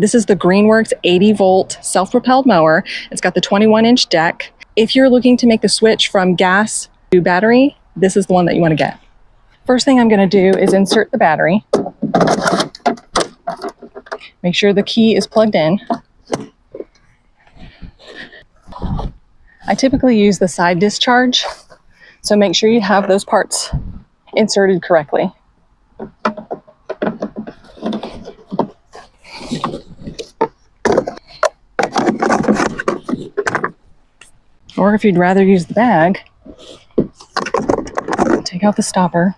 This is the Greenworks 80-volt self-propelled mower. It's got the 21-inch deck. If you're looking to make the switch from gas to battery, this is the one that you want to get. First thing I'm going to do is insert the battery. Make sure the key is plugged in. I typically use the side discharge, so make sure you have those parts inserted correctly. Or if you'd rather use the bag, take out the stopper.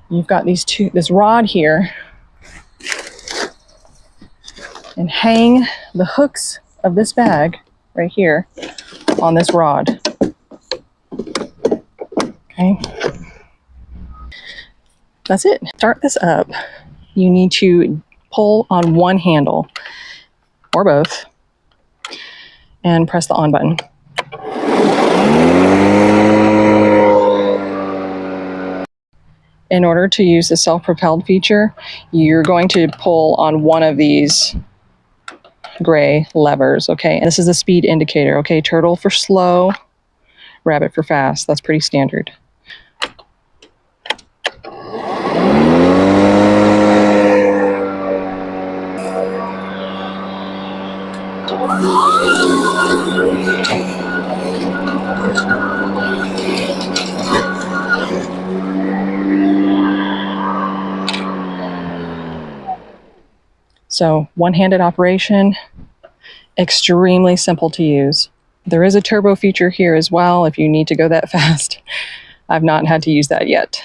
You've got this rod here, and hang the hooks of this bag right here on this rod. Okay. That's it. Start this up. You need to pull on one handle or both and press the on button. In order to use the self-propelled feature, you're going to pull on one of these gray levers, okay? And this is the speed indicator, okay? Turtle for slow, rabbit for fast. That's pretty standard. So one-handed operation, extremely simple to use. There is a turbo feature here as well if you need to go that fast. I've not had to use that yet.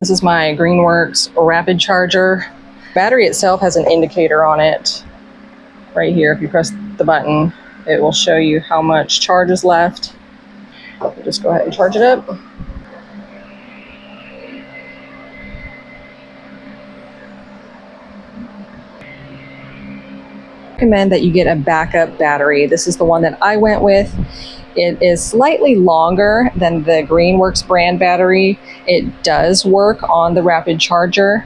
This is my Greenworks rapid charger. Battery itself has an indicator on it right here. If you press the button, it will show you how much charge is left. I'll just go ahead and charge it up. I recommend that you get a backup battery. This is the one that I went with. It is slightly longer than the Greenworks brand battery. It does work on the rapid charger,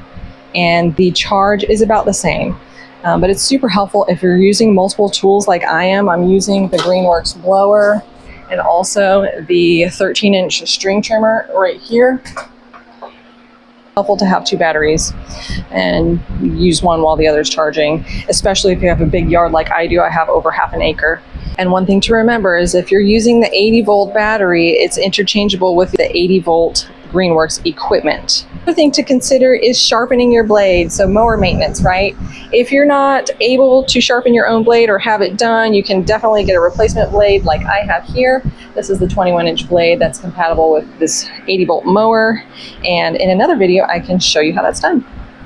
and the charge is about the same. But it's super helpful if you're using multiple tools like I am. I'm using the Greenworks blower and also the 13-inch string trimmer right here. Helpful to have two batteries and use one while the other's charging, especially if you have a big yard like I do. I have over half an acre. And one thing to remember is if you're using the 80-volt battery, it's interchangeable with the 80-volt Greenworks equipment. Another thing to consider is sharpening your blade, so mower maintenance, right? If you're not able to sharpen your own blade or have it done, you can definitely get a replacement blade like I have here. This is the 21-inch blade that's compatible with this 80-volt mower, and in another video I can show you how that's done.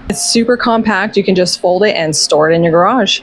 It's super compact. You can just fold it and store it in your garage.